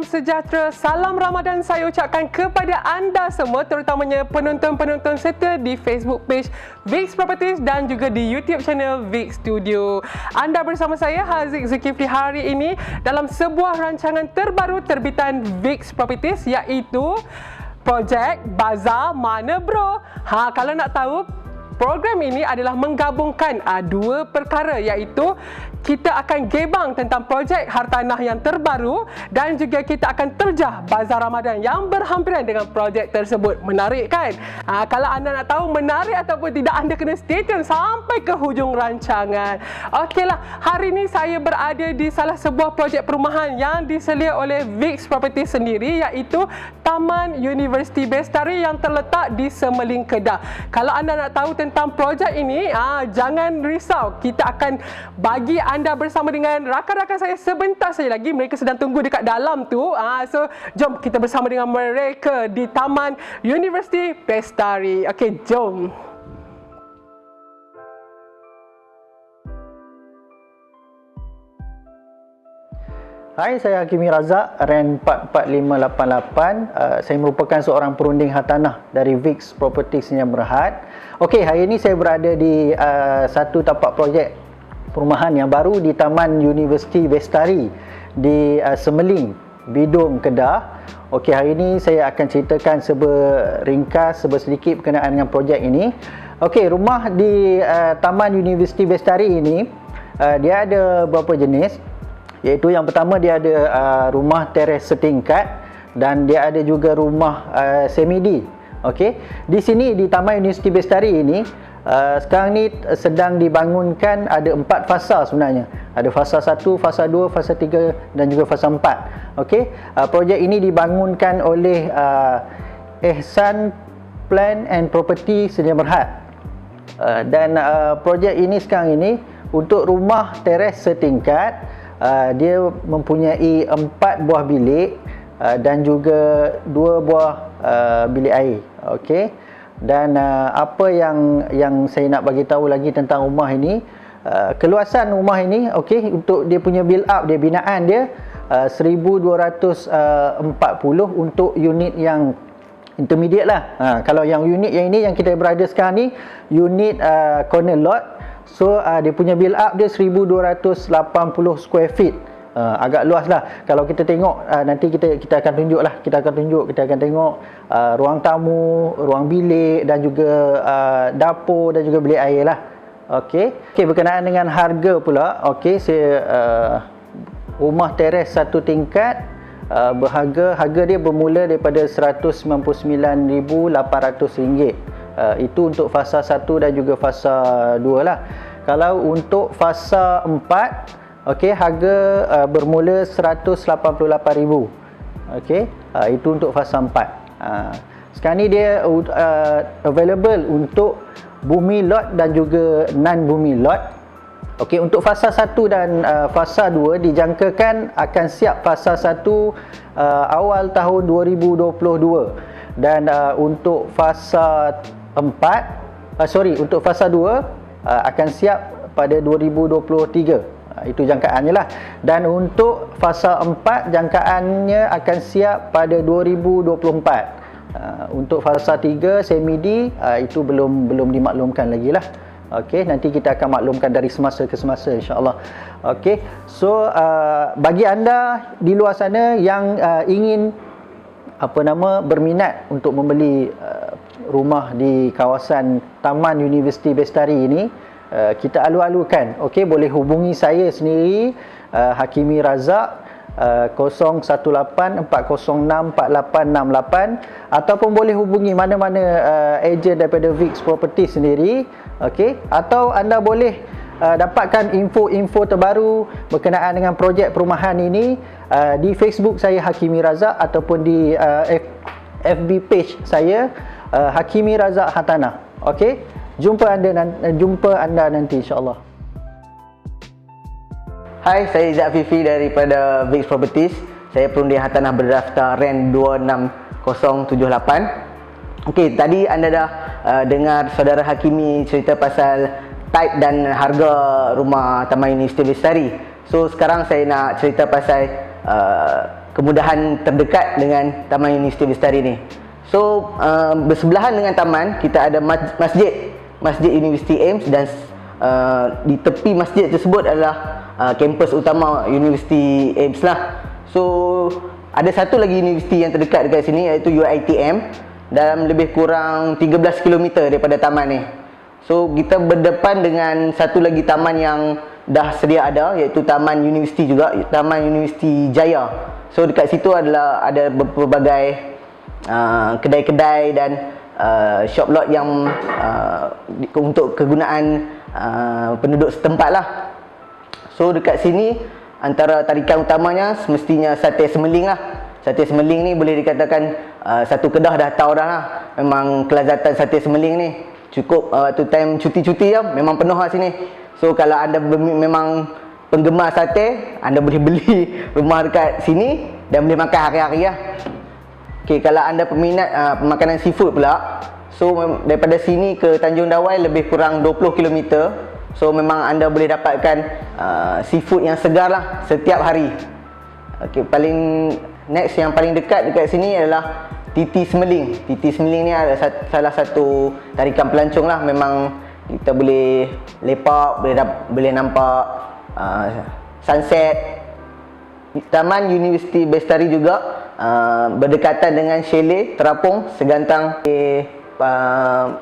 salam sejahtera, salam Ramadan saya ucapkan kepada anda semua, terutamanya penonton-penonton serta di Facebook page Vix Properties dan juga di YouTube channel Vix Studio. Anda bersama saya Haziq Zulkifli hari ini dalam sebuah rancangan terbaru terbitan Vix Properties, iaitu projek Bazar Mana Bro. Kalau nak tahu, program ini adalah menggabungkan dua perkara, iaitu kita akan gebang tentang projek hartanah yang terbaru dan juga kita akan terjah Bazar Ramadan yang berhampiran dengan projek tersebut. Menarik kan? Kalau anda nak tahu menarik ataupun tidak, anda kena stay tune sampai ke hujung rancangan. Okeylah, hari ini saya berada di salah sebuah projek perumahan yang diselia oleh Vix Properties sendiri, iaitu Taman Universiti Bestari yang terletak di Semeling, Kedah. Kalau anda nak tahu tentang projek ini, jangan risau. Kita akan bagi anda bersama dengan rakan-rakan saya sebentar saja lagi. Mereka sedang tunggu dekat dalam tu. So, jom kita bersama dengan mereka di Taman Universiti Bestari. Okey, jom. Hai, saya Hakimi Razak, REN 44588. Saya merupakan seorang perunding hartanah dari Vix Properties Sdn Bhd. Okey, hari ini saya berada di satu tapak projek perumahan yang baru di Taman Universiti Bestari di Semeling, Bidung, Kedah. Okey, hari ini saya akan ceritakan sedikit berkenaan dengan projek ini. Okey, rumah di Taman Universiti Bestari ini dia ada beberapa jenis. Iaitu yang pertama, dia ada rumah teres setingkat dan dia ada juga rumah semi-D. Okey, di sini di Taman Universiti Bestari ini sekarang ni sedang dibangunkan ada 4 fasa sebenarnya. Ada fasa 1, fasa 2, fasa 3 dan juga fasa 4. Okey, projek ini dibangunkan oleh Ehsan Plan and Property Sdn Bhd. Dan projek ini sekarang ini untuk rumah teres setingkat, dia mempunyai 4 buah bilik dan juga 2 buah bilik air. Okey. Dan apa yang saya nak bagi tahu lagi tentang rumah ini, keluasan rumah ini, okey, untuk dia punya build up, dia binaan dia 1240 untuk unit yang intermediate lah. Kalau yang unit yang ini yang kita berada sekarang ni, unit corner lot. So dia punya build up dia 1280 square feet. Agak luas lah. Kalau kita tengok nanti kita akan tunjuk lah. Kita akan tengok ruang tamu, ruang bilik dan juga dapur dan juga bilik air lah. Okey, berkenaan dengan harga pula. Okey, rumah teres satu tingkat harga dia bermula daripada RM199,800. Itu untuk fasa 1 dan juga fasa 2 lah. Kalau untuk fasa 4, okey, harga bermula RM188,000. Okey, itu untuk fasa 4. Sekarang ni dia available untuk bumi lot dan juga non bumi lot. Okey, untuk fasa 1 dan fasa 2 dijangkakan akan siap fasa 1 awal tahun 2022. Dan untuk fasa 4, untuk fasa 2 akan siap pada 2023. Itu jangkaannya lah. Dan untuk fasa 4 jangkaannya akan siap pada 2024. Untuk fasa 3 semi-D itu belum dimaklumkan lagi lah. Okey, nanti kita akan maklumkan dari semasa ke semasa, insya-Allah. Okey, so bagi anda di luar sana yang ingin berminat untuk membeli rumah di kawasan Taman Universiti Bestari ini, kita alu-alukan. Okey, boleh hubungi saya sendiri, Hakimi Razak, 018-406-4868, ataupun boleh hubungi mana-mana ejen daripada Vix Properties sendiri. Okey, atau anda boleh dapatkan info-info terbaru berkenaan dengan projek perumahan ini di Facebook saya Hakimi Razak ataupun di FB page saya Hakimi Razak Hartanah. Okey, jumpa anda nanti, insya-Allah. Hai, saya Izzat Fifi daripada Vix Properties. Saya perunding hartanah berdaftar REN 26078. Okey, tadi anda dah dengar saudara Hakimi cerita pasal type dan harga rumah Taman Universiti Bestari. So sekarang saya nak cerita pasal kemudahan terdekat dengan Taman Universiti Bestari ni. So bersebelahan dengan taman kita ada masjid Universiti AIMS, dan di tepi masjid tersebut adalah kampus utama Universiti AIMS lah. So ada satu lagi universiti yang terdekat dekat sini, iaitu UiTM, dalam lebih kurang 13 km daripada taman ni. So kita berdepan dengan satu lagi taman yang dah sedia ada, iaitu Taman Universiti juga, Taman Universiti Jaya. So dekat situ ada berbagai kedai-kedai dan shop lot yang untuk kegunaan penduduk setempat lah. So dekat sini antara tarikan utamanya semestinya sate semeling lah. Sate semeling ni boleh dikatakan satu Kedah dah tahu dah lah. Memang kelazatan sate semeling ni cukup waktu time cuti-cuti lah, memang penuh lah sini. So kalau anda memang penggemar sate, anda boleh beli rumah dekat sini dan boleh makan hari-hari lah. Okay, kalau anda peminat makanan seafood pula, so daripada sini ke Tanjung Dawai lebih kurang 20 km. So memang anda boleh dapatkan seafood yang segar lah setiap hari. Okay, next yang paling dekat sini adalah Titi Semeling. Titi Semeling ni adalah salah satu tarikan pelancong lah. Memang kita boleh lepak, boleh nampak sunset. Taman Universiti Bestari juga berdekatan dengan chalet terapung segantang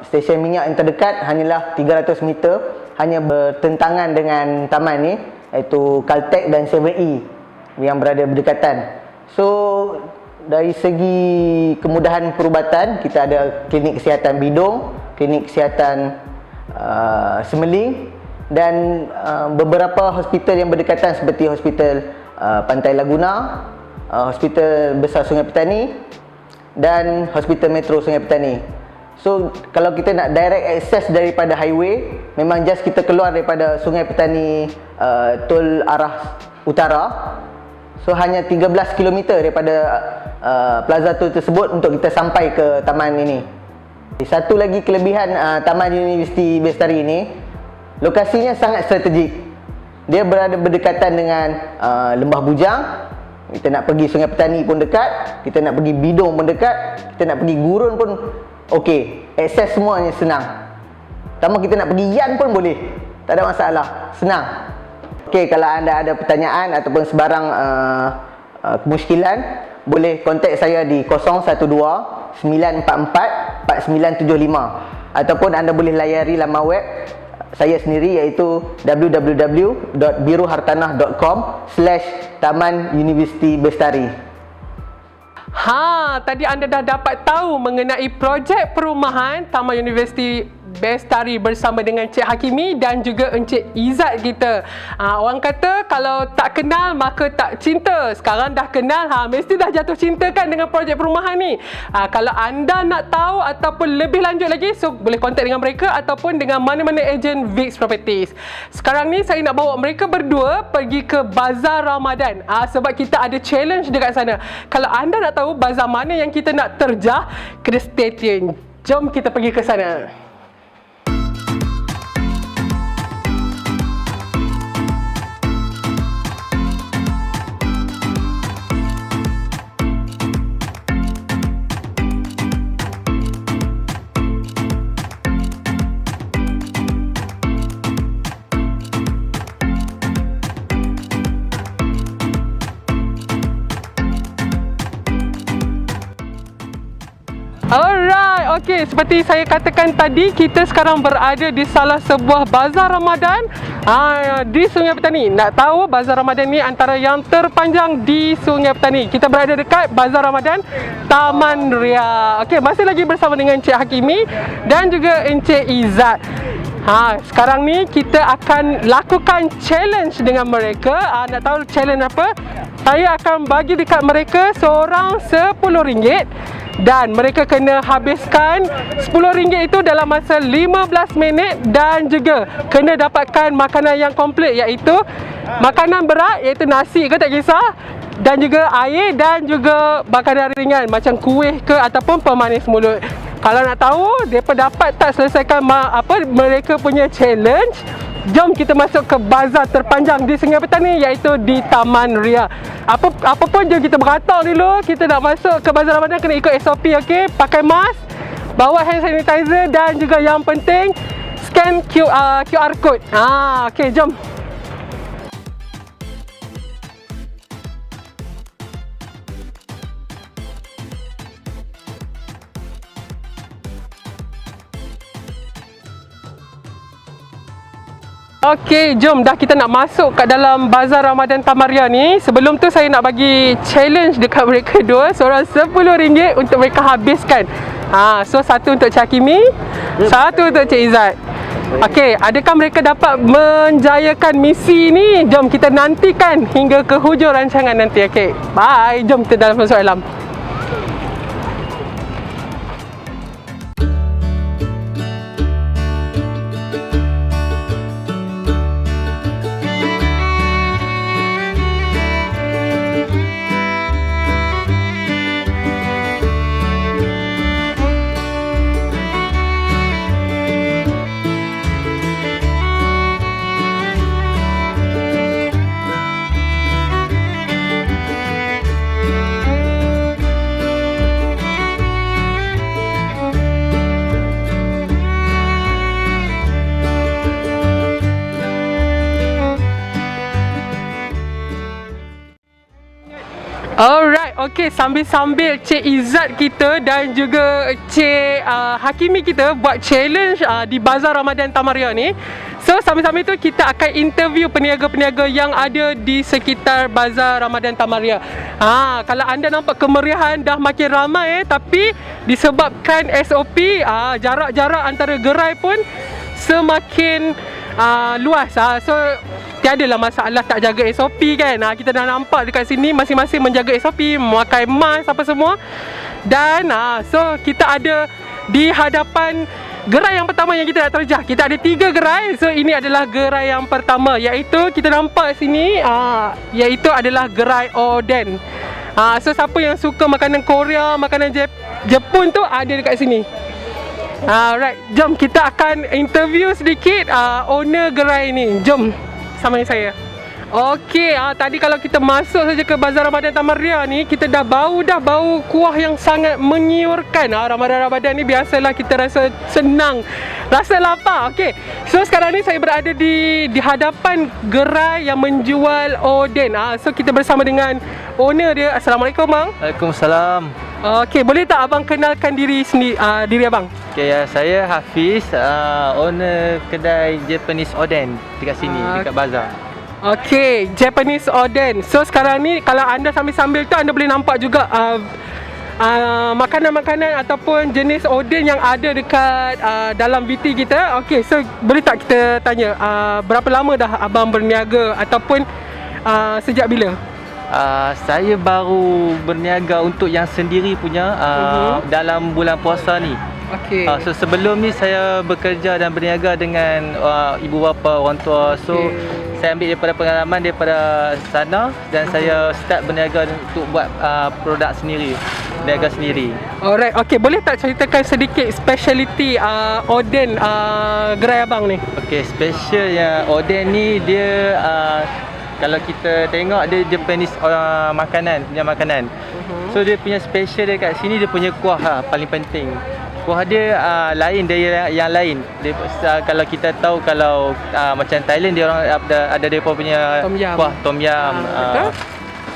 stesen minyak yang terdekat hanyalah 300 meter, hanya bertentangan dengan taman ni, iaitu Caltech dan 7E yang berada berdekatan. So dari segi kemudahan perubatan, kita ada klinik kesihatan Bidong, klinik kesihatan Semeling, dan beberapa hospital yang berdekatan seperti Hospital Pantai Laguna, Hospital Besar Sungai Petani, dan Hospital Metro Sungai Petani. So kalau kita nak direct access daripada highway, memang just kita keluar daripada Sungai Petani tol arah utara. So hanya 13 km daripada plaza tol tersebut untuk kita sampai ke taman ini. Satu lagi kelebihan Taman Universiti Bestari ini, lokasinya sangat strategik. Dia berada berdekatan dengan Lembah Bujang. Kita nak pergi Sungai Petani pun dekat, kita nak pergi Bidong pun dekat, kita nak pergi Gurun pun okey. Akses semuanya senang. Tambah kita nak pergi Yan pun boleh, tak ada masalah, senang. Okey, kalau anda ada pertanyaan ataupun sebarang kemusykilan, boleh kontak saya di 012-944-4975, ataupun anda boleh layari laman web saya sendiri, iaitu www.birohartanah.com/Taman Universiti Bestari. Tadi anda dah dapat tahu mengenai projek perumahan Taman Universiti Bestari bersama dengan Cik Hakimi dan juga Encik Izzat kita. Orang kata kalau tak kenal maka tak cinta. Sekarang dah kenal, mesti dah jatuh cinta kan dengan projek perumahan ni. Kalau anda nak tahu ataupun lebih lanjut lagi, so boleh kontak dengan mereka ataupun dengan mana-mana ejen VIX Properties. Sekarang ni saya nak bawa mereka berdua pergi ke Bazar Ramadan. Sebab kita ada challenge dekat sana. Kalau anda nak tahu bazar mana yang kita nak terjah, kena stay tune. Jom kita pergi ke sana. Alright, okey, seperti saya katakan tadi, kita sekarang berada di salah sebuah bazar Ramadan di Sungai Petani. Nak tahu bazar Ramadan ni antara yang terpanjang di Sungai Petani. Kita berada dekat Bazar Ramadan Taman Ria. Okey, masih lagi bersama dengan Encik Hakimi dan juga Encik Izzat. Sekarang ni kita akan lakukan challenge dengan mereka. Nak tahu challenge apa? Saya akan bagi dekat mereka seorang RM10 dan mereka kena habiskan RM10 itu dalam masa 15 minit dan juga kena dapatkan makanan yang komplit, iaitu makanan berat, iaitu nasi ke tak kisah, dan juga air dan juga makanan ringan macam kuih ke ataupun pemanis mulut. Kalau nak tahu mereka dapat tak selesaikan mereka punya challenge, jom kita masuk ke bazar terpanjang di Sungai Petani, iaitu di Taman Ria. Apa pun jom kita beratur dulu. Kita nak masuk ke bazar Ramadan kena ikut SOP, okey? Pakai mask, bawa hand sanitizer dan juga yang penting scan QR code. Okey, jom. Okey, jom dah kita nak masuk kat dalam Bazar Ramadan Tamaria ni. Sebelum tu saya nak bagi challenge dekat mereka dua, seorang RM10 untuk mereka habiskan. So satu untuk Cik Hakimi, satu untuk Cik Izzat. Okey, adakah mereka dapat menjayakan misi ni? Jom kita nantikan hingga ke hujung rancangan nanti. Okey, bye. Jom kita masuk dalam. Alright, okay, sambil-sambil Cik Izzat kita dan juga Cik Hakimi kita buat challenge di Bazar Ramadan Tamaria ni. So, sambil-sambil tu kita akan interview peniaga-peniaga yang ada di sekitar Bazar Ramadan Tamaria. Kalau anda nampak kemeriahan dah makin ramai tapi disebabkan SOP, jarak-jarak antara gerai pun semakin luas. So, tiadalah masalah tak jaga SOP kan. Kita dah nampak dekat sini masing-masing menjaga SOP, memakai mask apa semua. Dan so kita ada di hadapan gerai yang pertama yang kita nak terjah. Kita ada 3 gerai. So ini adalah gerai yang pertama, iaitu kita nampak sini iaitu adalah gerai Oden. So siapa yang suka makanan Korea, makanan Jepun tu ada dekat sini. Alright, jom kita akan interview sedikit owner gerai ni. Jom sama saya. Okey, tadi kalau kita masuk saja ke Bazar Ramadan Tamaria ni, kita dah bau kuah yang sangat mengiurkan. Ramadan-Ramadan ni biasalah kita rasa senang, rasa lapar. Okey. So sekarang ni saya berada di hadapan gerai yang menjual oden. So kita bersama dengan owner dia. Assalamualaikum, bang. Waalaikumsalam. Okey, boleh tak abang kenalkan diri diri abang? Okay, saya Hafiz, owner kedai Japanese Oden dekat sini, dekat bazar. Okey, Japanese Oden. So sekarang ni kalau anda sambil-sambil tu anda boleh nampak juga makanan-makanan ataupun jenis oden yang ada dekat dalam VT kita. Okey, so boleh tak kita tanya berapa lama dah abang berniaga ataupun sejak bila? Saya baru berniaga untuk yang sendiri punya dalam bulan puasa ni. Okey. So sebelum ni saya bekerja dan berniaga dengan ibu bapa, orang tua. So saya ambil daripada pengalaman daripada sana dan saya start berniaga untuk buat produk sendiri, berniaga sendiri. Alright, okey, boleh tak ceritakan sedikit speciality oden gerai abang ni? Okey, specialnya oden ni dia kalau kita tengok dia Japanese makanan. So dia punya special dia kat sini, dia punya kuah paling penting. Kuah dia lain dari yang lain. Dia, kalau kita tahu kalau macam Thailand dia orang ada depa punya kuah tom yum.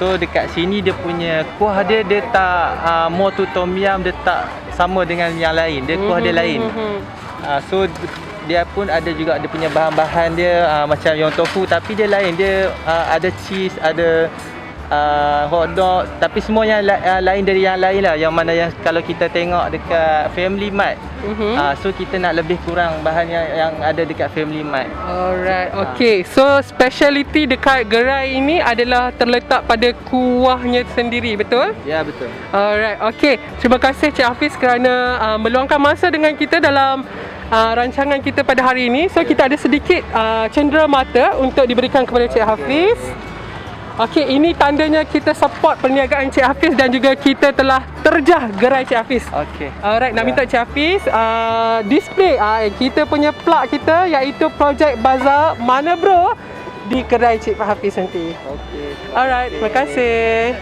So dekat sini dia punya kuah dia tak more to tom yum, dia tak sama dengan yang lain. Dia kuah dia lain. So dia pun ada juga dia punya bahan-bahan dia macam yang tofu tapi dia lain. Dia ada cheese, ada hotdog, tapi semua yang lain dari yang lain lah. Yang mana yang kalau kita tengok dekat Family Mart, so kita nak lebih kurang bahan yang ada dekat Family Mart. Alright, okay. So speciality dekat gerai ini adalah terletak pada kuahnya sendiri, betul? Ya, betul. Alright, okay. Terima kasih Cik Hafiz kerana meluangkan masa dengan kita dalam rancangan kita pada hari ini. So kita ada sedikit cenderamata untuk diberikan kepada Cik Hafiz. Okey, ini tandanya kita support perniagaan Cik Hafiz dan juga kita telah terjah gerai Cik Hafiz. Okey. Alright, nak minta Cik Hafiz display kita punya plug kita iaitu Projek Bazaar Mana Bro di kedai Cik Hafiz nanti. Okey. Alright, terima kasih.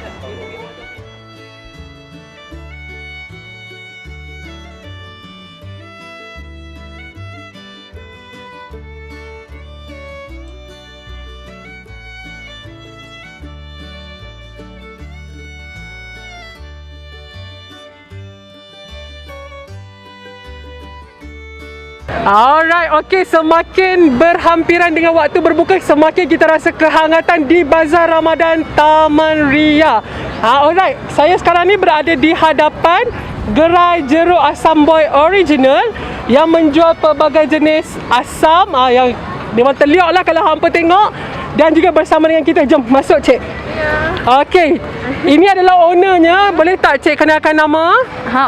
Alright, okey, semakin berhampiran dengan waktu berbuka, semakin kita rasa kehangatan di Bazar Ramadan Taman Ria. Alright, saya sekarang ni berada di hadapan gerai jeruk asam boy original yang menjual pelbagai jenis asam yang memang terlihat lah kalau hampa tengok. Dan juga bersama dengan kita, jom masuk Cik. Okey, ini adalah ownernya. Boleh tak Cik kenalkan nama?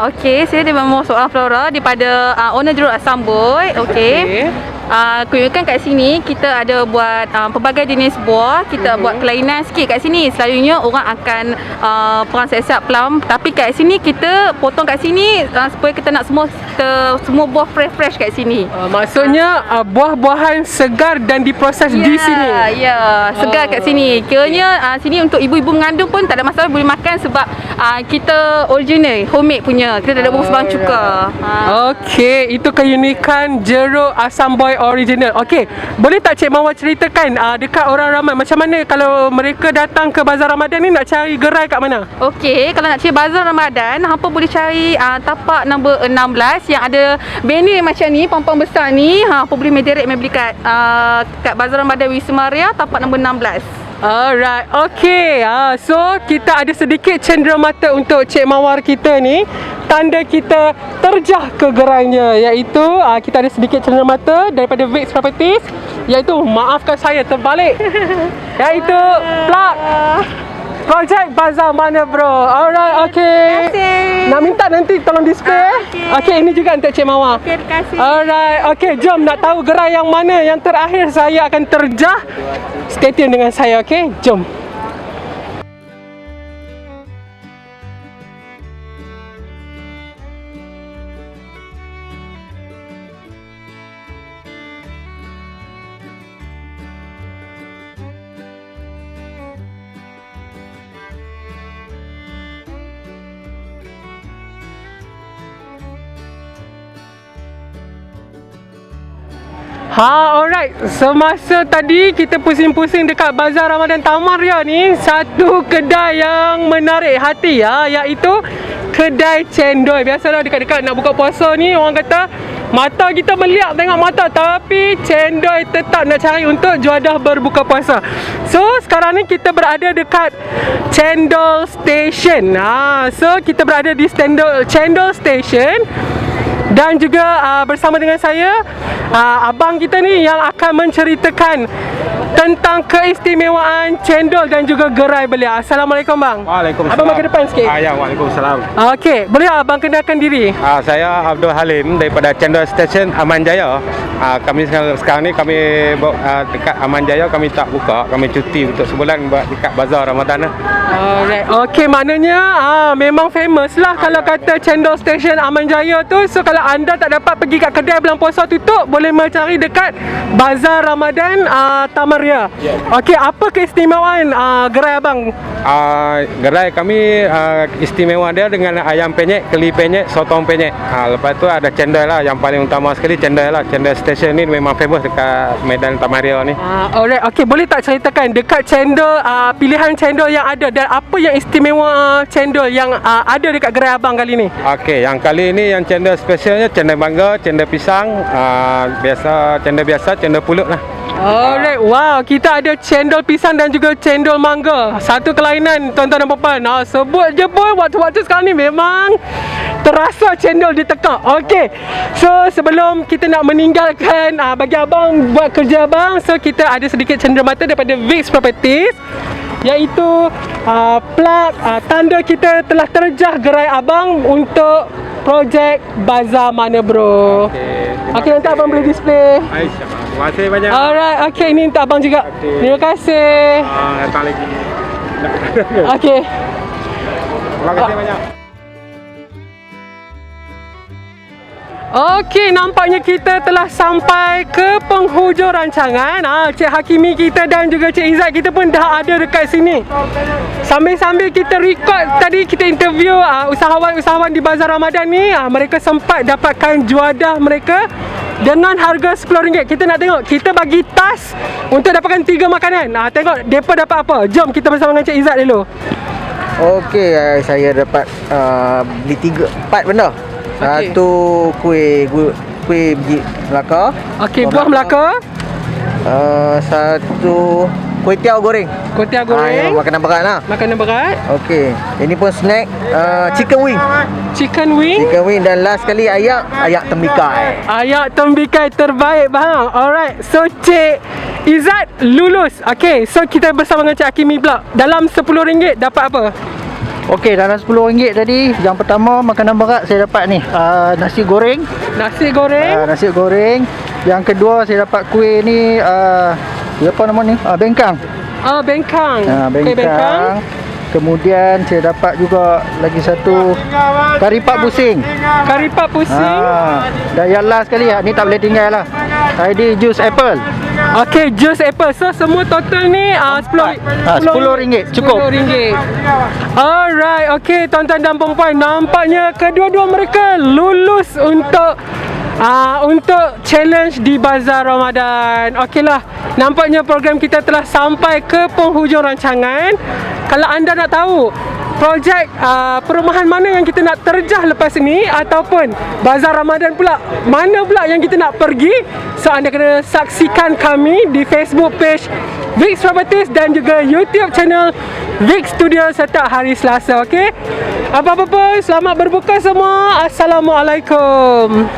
Okey, saya memang seorang Flora daripada owner jeruk asam boy. Okey. Keunikan kat sini kita ada buat pelbagai jenis buah. Kita buat kelainan sikit kat sini. Selalunya orang akan perang siap-siap plum, tapi kat sini kita potong kat sini supaya kita nak semua buah fresh kat sini. Maksudnya buah-buahan segar dan diproses di sini. Ya, segar kat sini. Kiranya sini untuk ibu-ibu mengandung pun tak ada masalah, boleh makan sebab kita original, homemade punya. Kita tak ada bawang sebang cuka. Okey, itu keunikan jeruk asam boy original. Okey, boleh tak Cik Mawar ceritakan dekat orang ramai macam mana kalau mereka datang ke Bazar Ramadan ni nak cari gerai kat mana? Okey, kalau nak cari Bazar Ramadan, hampa boleh cari tapak nombor 16 yang ada banner macam ni, pampang besar ni. Hampa boleh direct beli kat Bazar Ramadan Wisma Ria, tapak nombor 16. Alright, okey. So kita ada sedikit cenderamata untuk Cik Mawar kita ni. Tanda kita terjah ke gerainya, iaitu kita ada sedikit cenderamata daripada Vix Properties, iaitu maafkan saya terbalik, iaitu plug Projek Bazaar Mana Bro. Alright, okey. Terima kasih. Nak minta nanti tolong display. Okey, ini juga untuk Cik Mawar. Okey, terima kasih. Alright, okey, jom nak tahu gerai yang mana yang terakhir saya akan terjah. Stay tune dengan saya, okey? Jom. Alright. Semasa tadi kita pusing-pusing dekat Bazar Ramadan Taman Ria ni, satu kedai yang menarik hati iaitu kedai cendol. Biasalah dekat-dekat nak buka puasa ni orang kata mata kita meliak tengok mata, tapi cendol tetap nak cari untuk juadah berbuka puasa. So sekarang ni kita berada dekat Cendol Station. So kita berada di Cendol Station. Dan juga bersama dengan saya abang kita ni yang akan menceritakan tentang keistimewaan cendol dan juga gerai beliau. Assalamualaikum bang. Waalaikumsalam. Abang bagi depan sikit. Ya, waalaikumsalam. Okey, boleh abang kenalkan diri? Saya Abdul Halim daripada Cendol Station Aman Jaya. Kami sekarang ni kami dekat Aman Jaya, kami tak buka, kami cuti untuk sebulan buat dekat Bazar Ramadan. Alright. Okey, maknanya memang famous lah kalau kata Cendol Station Aman Jaya tu. So kalau anda tak dapat pergi kat kedai bulan puasa tutup, boleh mencari dekat Bazar Ramadan Taman Ria. Okey, apa keistimewaan gerai abang? Gerai kami istimewa dia dengan ayam penyet, keli penyet, sotong penyet. Lepas tu ada cendol lah, yang paling utama sekali cendol lah. Cendol Station ni memang famous dekat Medan Taman Ria ni. Alright, okey, boleh tak ceritakan dekat cendol pilihan cendol yang ada dan apa yang istimewa cendol yang ada dekat gerai abang kali ni? Okey, yang kali ni yang cendol specialnya cendol mangga, cendol pisang, cendol biasa, cendol pulut lah. Alright, wow, kita ada cendol pisang dan juga cendol mangga. Satu kelainan tuan-tuan dan puan. Sebut je pun waktu-waktu sekarang ni memang terasa cendol ditekak. Okey. So sebelum kita nak meninggalkan bagi abang buat kerja abang, so kita ada sedikit cenderamata daripada Vix Properties, iaitu plug tanda kita telah terjah gerai abang untuk Projek Bazaar Mana Bro. Okey, nanti abang boleh display. Aisyah, terima kasih banyak. Alright, okey, ini untuk abang juga. Okey. Terima kasih. Datang lagi. Okey. Terima kasih banyak. Okey, nampaknya kita telah sampai ke penghujung rancangan. Cik Hakimi kita dan juga Cik Izzat kita pun dah ada dekat sini. Sambil-sambil kita record tadi, kita interview usahawan-usahawan di Bazar Ramadan ni. Mereka sempat dapatkan juadah mereka dengan harga RM10. Kita nak tengok, kita bagi tas untuk dapatkan 3 makanan. Tengok mereka dapat apa. Jom kita bersama dengan Cik Izzat dulu. Okey, saya dapat beli 4 benda. Okey. Satu kuih biji Melaka. Okey, buah Melaka, Satu kuih tiaw goreng. kuih Yang goreng, makanan berat lah. makanan berat, Okey, ini pun snack. Chicken wing. chicken wing, Dan last sekali ayak tembikai. ayak tembikai terbaik bang. Alright, so Cik Izzat lulus. Okay, so kita bersama dengan Cik Hakimi pula. Dalam RM10 dapat apa? Okey, dalam RM10 tadi, yang pertama makanan berat saya dapat ni, nasi goreng. Nasi goreng, Nasi goreng. Yang kedua saya dapat kuih ni, apa nama ni? Bengkang. bengkang. Kuih Bengkang. Kemudian saya dapat juga lagi satu kari pak pusing. Kari pak pusing. Dan yang last sekali, ni tak boleh tinggal lah. Ini jus apple. Okay, jus apple. So semua total ni RM10 cukup. RM10. Alright, okay tuan-tuan dan puan-puan, nampaknya kedua-dua mereka lulus untuk challenge di Bazar Ramadan. Okeylah, nampaknya program kita telah sampai ke penghujung rancangan. Kalau anda nak tahu projek perumahan mana yang kita nak terjah lepas ini, ataupun Bazar Ramadan pula mana pula yang kita nak pergi, so anda kena saksikan kami di Facebook page Vix Properties dan juga YouTube channel Vix Studio setiap hari Selasa. Okey, apa-apa pun selamat berbuka semua. Assalamualaikum.